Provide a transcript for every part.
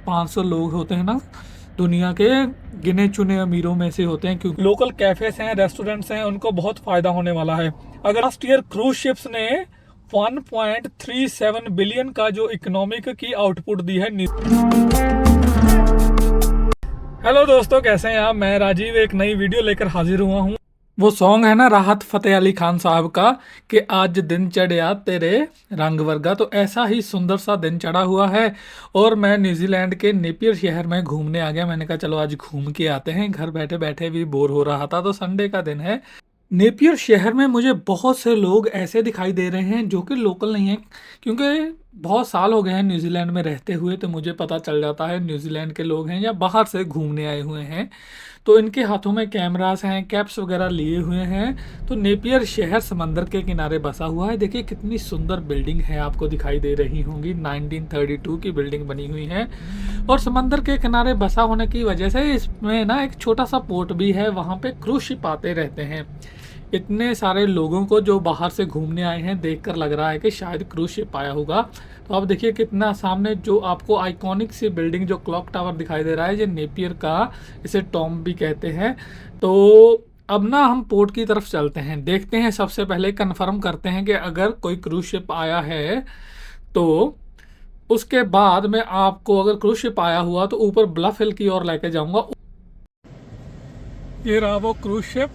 500 लोग होते हैं ना, दुनिया के गिने चुने अमीरों में से होते हैं, क्योंकि लोकल कैफेज हैं, रेस्टोरेंट्स हैं, उनको बहुत फ़ायदा होने वाला है। अगर लास्ट ईयर क्रूज शिप्स ने 1.37 बिलियन का जो इकोनॉमिक की आउटपुट दी है। हेलो दोस्तों, कैसे हैं आप? मैं राजीव एक नई वीडियो लेकर हाजिर हुआ हूँ। वो सॉन्ग है ना राहत फ़तेह अली खान साहब का कि आज दिन चढ़िया तेरे रंग वर्गा, तो ऐसा ही सुंदर सा दिन चढ़ा हुआ है और मैं न्यूजीलैंड के नेपियर शहर में घूमने आ गया। मैंने कहा चलो आज घूम के आते हैं, घर बैठे बैठे भी बोर हो रहा था, तो संडे का दिन है। नेपियर शहर में मुझे बहुत से लोग ऐसे दिखाई दे रहे हैं जो कि लोकल नहीं हैं, क्योंकि बहुत साल हो गए हैं न्यूजीलैंड में रहते हुए, तो मुझे पता चल जाता है न्यूजीलैंड के लोग हैं या बाहर से घूमने आए हुए हैं। तो इनके हाथों में कैमरास हैं, कैप्स वगैरह लिए हुए हैं। तो नेपियर शहर समंदर के किनारे बसा हुआ है। देखिए कितनी सुंदर बिल्डिंग है, आपको दिखाई दे रही होंगी। 1932 की बिल्डिंग बनी हुई है और समंदर के किनारे बसा होने की वजह से इसमें ना एक छोटा सा पोर्ट भी है, वहाँ पे क्रूज शिप आते रहते हैं। इतने सारे लोगों को जो बाहर से घूमने आए हैं देखकर लग रहा है कि शायद क्रूज शिप आया होगा। तो आप देखिए कितना सामने जो आपको आइकॉनिक सी बिल्डिंग जो क्लॉक टावर दिखाई दे रहा है, ये नेपियर का, इसे टॉम भी कहते हैं। तो अब ना हम पोर्ट की तरफ चलते हैं, देखते हैं, सबसे पहले कंफर्म करते हैं कि अगर कोई क्रूज शिप आया है तो उसके बाद मैं आपको, अगर क्रूज शिप आया हुआ तो ऊपर ब्लफ हिल की ओर लेके जाऊंगा। ये रहा वो क्रूज शिप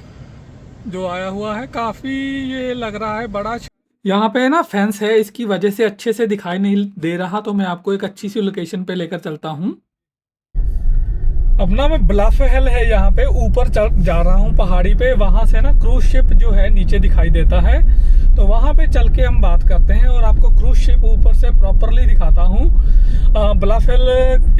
जो आया हुआ है, काफ़ी ये लग रहा है बड़ा। यहाँ पे ना फेंस है, इसकी वजह से अच्छे से दिखाई नहीं दे रहा, तो मैं आपको एक अच्छी सी लोकेशन पे लेकर चलता हूँ। अब ना मैं ब्लफ हिल है यहाँ पे ऊपर चल जा रहा हूँ पहाड़ी पे, वहाँ से ना क्रूज शिप जो है नीचे दिखाई देता है। तो वहाँ पे चल के हम बात करते हैं और आपको क्रूज शिप ऊपर से प्रॉपरली दिखाता हूँ। ब्लफ हिल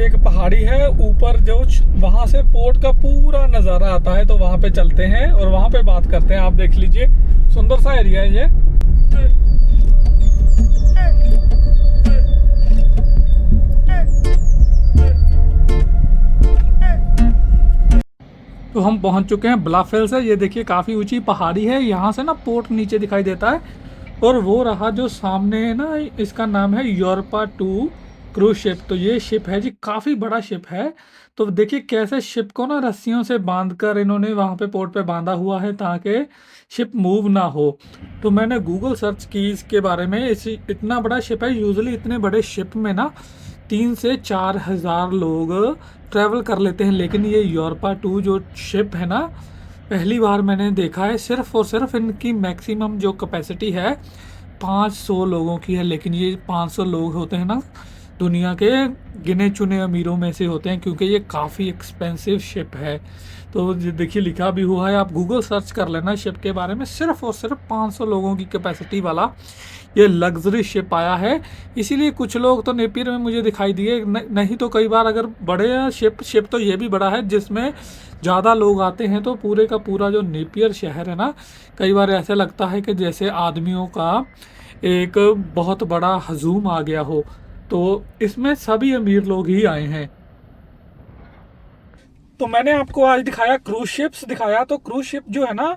एक पहाड़ी है ऊपर, जो वहाँ से पोर्ट का पूरा नज़ारा आता है। तो वहाँ पे चलते हैं और वहाँ पे बात करते हैं। आप देख लीजिए, सुंदर सा एरिया है ये। तो हम पहुंच चुके हैं ब्लफ हिल से। ये देखिए काफ़ी ऊंची पहाड़ी है, यहाँ से ना पोर्ट नीचे दिखाई देता है। और वो रहा जो सामने है ना, इसका नाम है यूरोपा 2 क्रूज शिप। तो ये शिप है जी, काफ़ी बड़ा शिप है। तो देखिए कैसे शिप को ना रस्सियों से बांधकर इन्होंने वहाँ पे पोर्ट पे बांधा हुआ है ताकि शिप मूव ना हो। तो मैंने गूगल सर्च की इसके बारे में, इतना बड़ा शिप है। यूजुअली इतने बड़े शिप में ना 3 से 4 हज़ार लोग ट्रैवल कर लेते हैं, लेकिन ये यूरोपा 2 जो शिप है ना, पहली बार मैंने देखा है। सिर्फ और सिर्फ इनकी मैक्सिमम जो कैपेसिटी है 500 लोगों की है, लेकिन ये 500 लोग होते हैं ना, दुनिया के गिने चुने अमीरों में से होते हैं, क्योंकि ये काफ़ी एक्सपेंसिव शिप है। तो देखिए लिखा भी हुआ है, आप गूगल सर्च कर लेना शिप के बारे में। सिर्फ और सिर्फ 500 लोगों की कैपेसिटी वाला ये लग्जरी शिप आया है। इसीलिए कुछ लोग तो नेपियर में मुझे दिखाई दिए, नहीं तो कई बार अगर बड़े शिप तो ये भी बड़ा है जिसमें ज़्यादा लोग आते हैं, तो पूरे का पूरा जो नेपियर शहर है ना, कई बार ऐसा लगता है कि जैसे आदमियों का एक बहुत बड़ा हजूम आ गया हो। तो इसमें सभी अमीर लोग ही आए हैं। तो मैंने आपको आज दिखाया क्रूज शिप्स दिखाया। तो क्रूज शिप जो है ना,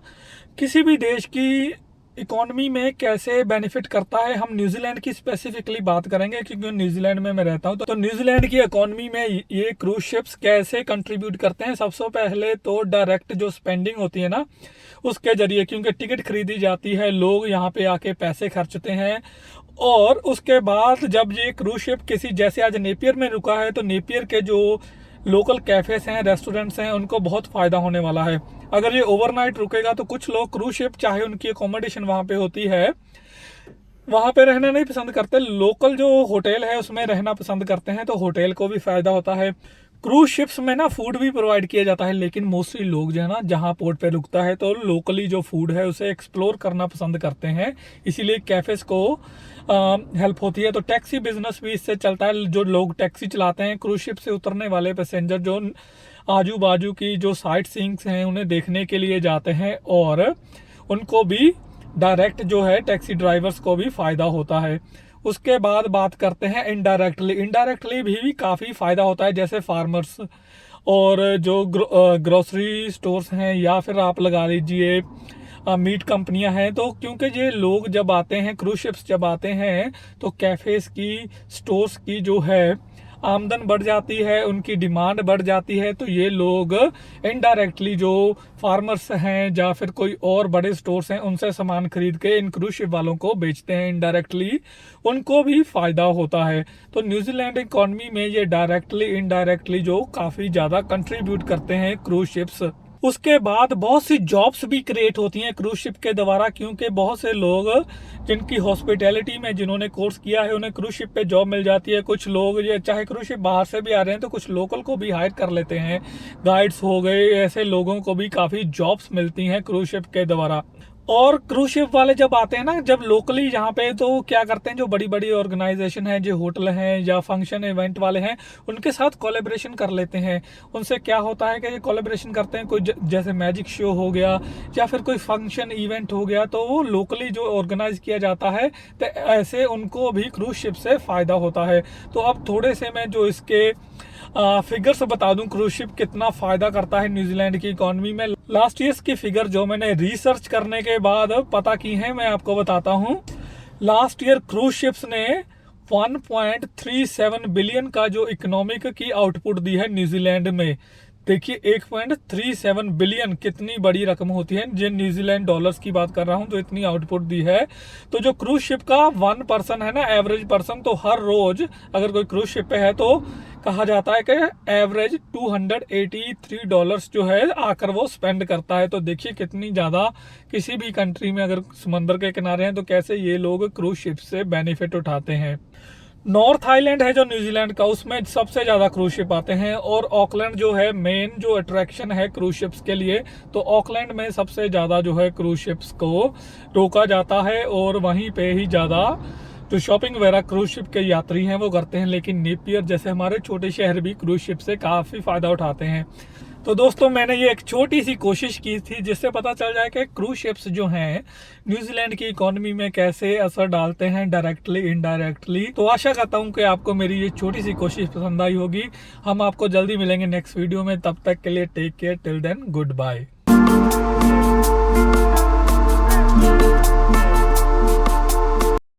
किसी भी देश की इकोनॉमी में कैसे बेनिफिट करता है, हम न्यूजीलैंड की स्पेसिफिकली बात करेंगे क्योंकि न्यूजीलैंड में मैं रहता हूं। तो न्यूजीलैंड की इकोनॉमी में ये क्रूज शिप्स कैसे कंट्रीब्यूट करते हैं। सबसे पहले तो डायरेक्ट जो स्पेंडिंग होती है ना, उसके जरिए, क्योंकि टिकट खरीदी जाती है, लोग यहाँ पे आके पैसे खर्चते हैं। और उसके बाद जब ये क्रूज शिप किसी, जैसे आज नेपियर में रुका है, तो नेपियर के जो लोकल कैफेज हैं, रेस्टोरेंट्स हैं, उनको बहुत फ़ायदा होने वाला है। अगर ये ओवरनाइट रुकेगा तो कुछ लोग क्रूज शिप, चाहे उनकी अकोमोडेशन वहाँ पे होती है, वहाँ पे रहना नहीं पसंद करते। लोकल जो होटल है उसमें रहना पसंद करते हैं, तो होटल को भी फ़ायदा होता है। क्रूज शिप्स में ना फूड भी प्रोवाइड किया जाता है, लेकिन मोस्टली लोग जो है ना, जहाँ पोर्ट पे रुकता है तो लोकली जो फूड है उसे एक्सप्लोर करना पसंद करते हैं, इसीलिए कैफ़ेज़ को हेल्प होती है। तो टैक्सी बिजनेस भी इससे चलता है। जो लोग टैक्सी चलाते हैं, क्रूज शिप से उतरने वाले पैसेंजर जो आजू बाजू की जो साइट सीइंग्स हैं उन्हें देखने के लिए जाते हैं, और उनको भी डायरेक्ट जो है टैक्सी ड्राइवर्स को भी फ़ायदा होता है। उसके बाद बात करते हैं इनडायरेक्टली भी काफ़ी फ़ायदा होता है, जैसे फार्मर्स और जो ग्रोसरी स्टोर्स हैं, या फिर आप लगा लीजिए मीट कंपनियां हैं। तो क्योंकि ये लोग जब आते हैं, क्रूज शिप्स जब आते हैं, तो कैफ़ेज़ की, स्टोर्स की जो है आमदन बढ़ जाती है, उनकी डिमांड बढ़ जाती है, तो ये लोग इनडायरेक्टली जो फार्मर्स हैं या फिर कोई और बड़े स्टोर्स हैं उनसे सामान खरीद के इन क्रूज शिप वालों को बेचते हैं। इनडायरेक्टली उनको भी फायदा होता है। तो न्यूजीलैंड इकोनॉमी में ये डायरेक्टली इनडायरेक्टली जो काफ़ी ज़्यादा कंट्रीब्यूट करते हैं क्रूज शिप्स। उसके बाद बहुत सी जॉब्स भी क्रिएट होती हैं क्रूज शिप के द्वारा, क्योंकि बहुत से लोग जिनकी हॉस्पिटैलिटी में जिन्होंने कोर्स किया है उन्हें क्रूज शिप पे जॉब मिल जाती है। कुछ लोग ये चाहे क्रूज शिप बाहर से भी आ रहे हैं तो कुछ लोकल को भी हायर कर लेते हैं, गाइड्स हो गए, ऐसे लोगों को भी काफ़ी जॉब्स मिलती हैं क्रूज शिप के द्वारा। और क्रूज शिप वाले जब आते हैं ना, जब लोकली यहाँ पे, तो क्या करते हैं जो बड़ी बड़ी ऑर्गेनाइजेशन है, जो होटल हैं या फंक्शन इवेंट वाले हैं, उनके साथ कोलैबोरेशन कर लेते हैं। उनसे क्या होता है कि ये कोलैबोरेशन करते हैं, कोई जैसे मैजिक शो हो गया या फिर कोई फंक्शन इवेंट हो गया, तो वो लोकली जो ऑर्गेनाइज किया जाता है, तो ऐसे उनको भी क्रूज शिप से फ़ायदा होता है। तो अब थोड़े से मैं जो इसके फिगर्स बता दूं क्रूज शिप कितना फ़ायदा करता है न्यूजीलैंड की इकोनॉमी में। लास्ट ईयर्स की फिगर जो मैंने रिसर्च करने के बाद पता की है, मैं आपको बताता हूं। लास्ट ईयर क्रूज शिप्स ने 1.37 बिलियन का जो इकोनॉमिक की आउटपुट दी है न्यूजीलैंड में। देखिए 1.37 बिलियन कितनी बड़ी रकम होती है, जिन न्यूजीलैंड डॉलर्स की बात कर रहा हूं, तो इतनी आउटपुट दी है। तो जो क्रूज शिप का 1 पर्सन है ना, एवरेज पर्सन, तो हर रोज अगर कोई क्रूज शिप पे है तो कहा जाता है कि एवरेज $283 जो है आकर वो स्पेंड करता है। तो देखिए कितनी ज़्यादा, किसी भी कंट्री में अगर समंदर के किनारे हैं तो कैसे ये लोग क्रूज शिप से बेनिफिट उठाते हैं। नॉर्थ आइलैंड है जो न्यूजीलैंड का, उसमें सबसे ज़्यादा क्रूज शिप आते हैं। और ऑकलैंड जो है मेन जो अट्रैक्शन है क्रूज शिप्स के लिए, तो ऑकलैंड में सबसे ज़्यादा जो है क्रूज शिप्स को रोका जाता है और वहीं पे ही ज़्यादा जो शॉपिंग वगैरह क्रूज शिप के यात्री हैं वो करते हैं। लेकिन नेपियर जैसे हमारे छोटे शहर भी क्रूज शिप से काफ़ी फ़ायदा उठाते हैं। तो दोस्तों मैंने ये एक छोटी सी कोशिश की थी जिससे पता चल जाए कि क्रूज शिप्स जो हैं न्यूजीलैंड की इकोनॉमी में कैसे असर डालते हैं, डायरेक्टली इनडायरेक्टली। तो आशा करता हूँ कि आपको मेरी ये छोटी सी कोशिश पसंद आई होगी। हम आपको जल्दी मिलेंगे नेक्स्ट वीडियो में, तब तक के लिए take care, till then good bye.